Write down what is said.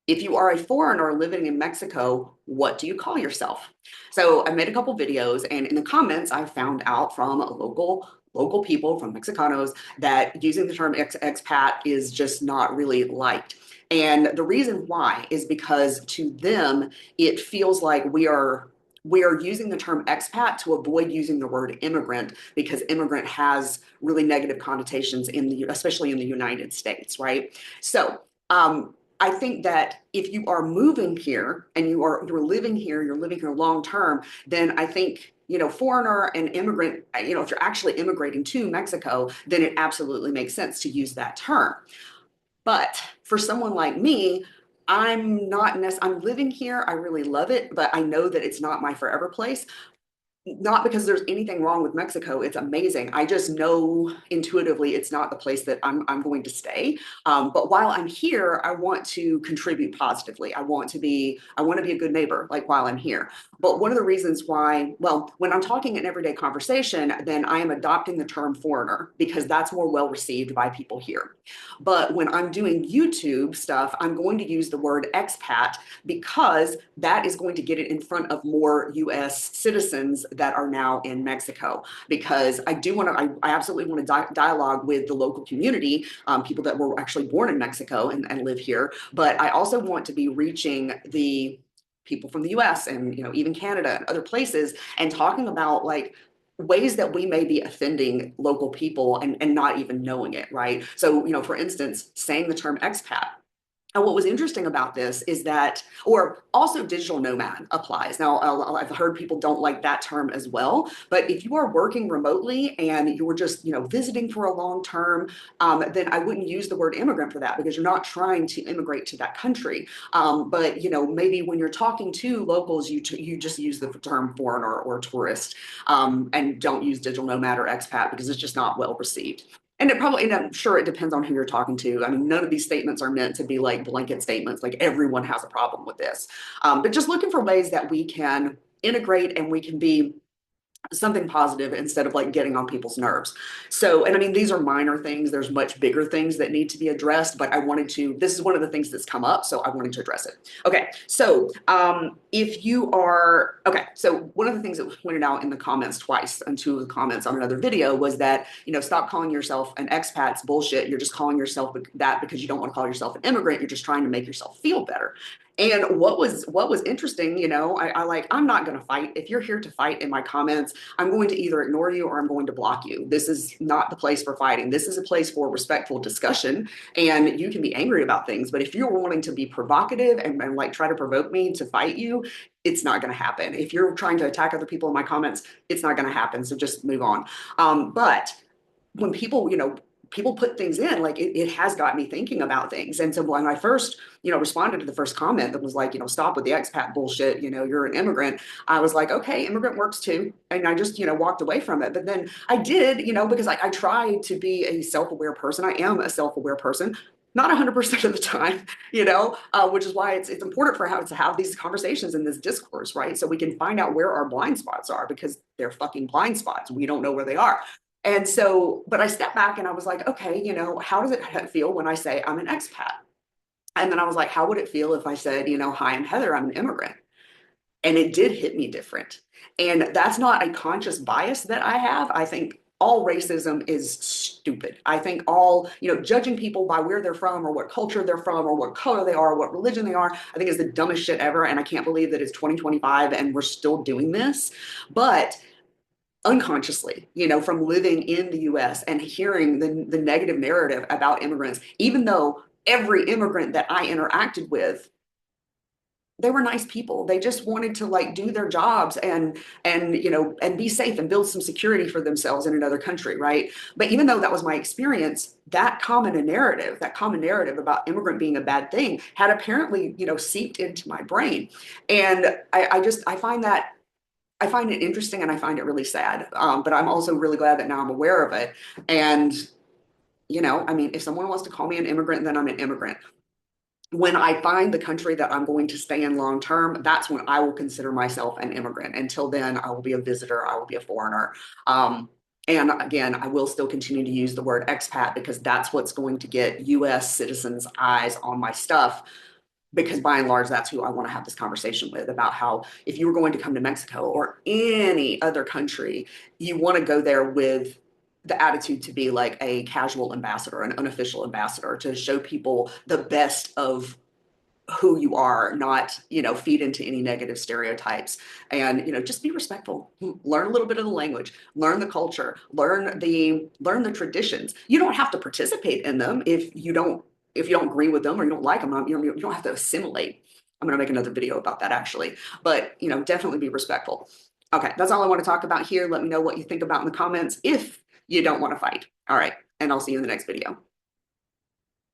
if you are a foreigner living in Mexico, what do you call yourself? So I made a couple videos, and in the comments, I found out from local people, from Mexicanos, that using the term expat is just not really liked. And the reason why is because to them, it feels like we are using the term expat to avoid using the word immigrant, because immigrant has really negative connotations especially in the United States, right? So I think that if you are moving here and you're living here long term, then I think, foreigner and immigrant, if you're actually immigrating to Mexico, then it absolutely makes sense to use that term. But for someone like me, I'm living here. I really love it, but I know that it's not my forever place. Not because there's anything wrong with Mexico. It's amazing. I just know intuitively it's not the place that I'm going to stay. But while I'm here, I want to contribute positively. I want to be a good neighbor, like while I'm here. But one of the reasons why, well, when I'm talking in everyday conversation, then I am adopting the term foreigner because that's more well received by people here. But when I'm doing YouTube stuff, I'm going to use the word expat because that is going to get it in front of more US citizens that are now in Mexico. Because I absolutely want to dialogue with the local community, people that were actually born in Mexico and live here. But I also want to be reaching the people from the US and even Canada and other places, and talking about like ways that we may be offending local people and not even knowing it, right? So, for instance, saying the term expat. And what was interesting about this is that, or also digital nomad applies. Now, I've heard people don't like that term as well, but if you are working remotely and you're just, visiting for a long term, then I wouldn't use the word immigrant for that because you're not trying to immigrate to that country. But, maybe when you're talking to locals, you just use the term foreigner or tourist, and don't use digital nomad or expat because it's just not well received. And I'm sure it depends on who you're talking to. I mean, none of these statements are meant to be like blanket statements, like everyone has a problem with this. But just looking for ways that we can integrate and we can be something positive instead of like getting on people's nerves. So, and I mean, these are minor things. There's much bigger things that need to be addressed, but this is one of the things that's come up. So I wanted to address it. Okay. So, so one of the things that was pointed out in the comments twice and two of the comments on another video was that, stop calling yourself an expat's bullshit. You're just calling yourself that because you don't want to call yourself an immigrant. You're just trying to make yourself feel better. And what was interesting, I'm not going to fight. If you're here to fight in my comments, I'm going to either ignore you or I'm going to block you. This is not the place for fighting. This is a place for respectful discussion. And you can be angry about things, but if you're wanting to be provocative and like try to provoke me to fight you, it's not going to happen. If you're trying to attack other people in my comments, it's not going to happen. So just move on. But when people put things in, like it has got me thinking about things. And so when I first, responded to the first comment that was like, stop with the expat bullshit, you're an immigrant. I was like, okay, immigrant works too. And I just, walked away from it. But then I did, because I try to be a self-aware person. I am a self-aware person. Not 100% of the time, which is why it's important for how to have these conversations in this discourse, right? So we can find out where our blind spots are because they're fucking blind spots. We don't know where they are. And so, but I stepped back and I was like, okay, how does it feel when I say I'm an expat? And then I was like, how would it feel if I said, hi, I'm Heather, I'm an immigrant? And it did hit me different. And that's not a conscious bias that I have. I think all racism is stupid. I think judging people by where they're from or what culture they're from or what color they are, or what religion they are, I think is the dumbest shit ever. And I can't believe that it's 2025 and we're still doing this. But unconsciously, from living in the US and hearing the negative narrative about immigrants, even though every immigrant that I interacted with, they were nice people. They just wanted to like do their jobs and be safe and build some security for themselves in another country, right? But even though that was my experience, that common narrative about immigrant being a bad thing had apparently, seeped into my brain. And I find it interesting and I find it really sad. But I'm also really glad that now I'm aware of it. And, I mean, if someone wants to call me an immigrant, then I'm an immigrant. When I find the country that I'm going to stay in long term, that's when I will consider myself an immigrant. Until then, I will be a visitor, I will be a foreigner. And again, I will still continue to use the word expat because that's what's going to get US citizens' eyes on my stuff. because by and large, that's who I want to have this conversation with, about how if you were going to come to Mexico or any other country, you want to go there with the attitude to be like a casual ambassador, an unofficial ambassador, to show people the best of who you are, not, feed into any negative stereotypes. And, just be respectful. Learn a little bit of the language, learn the culture, learn the traditions. You don't have to participate in them if you don't agree with them or you don't like them. You don't have to assimilate. I'm going to make another video about that actually, but definitely be respectful. Okay, that's all I want to talk about here. Let me know what you think about in the comments if you don't want to fight. All right, and I'll see you in the next video.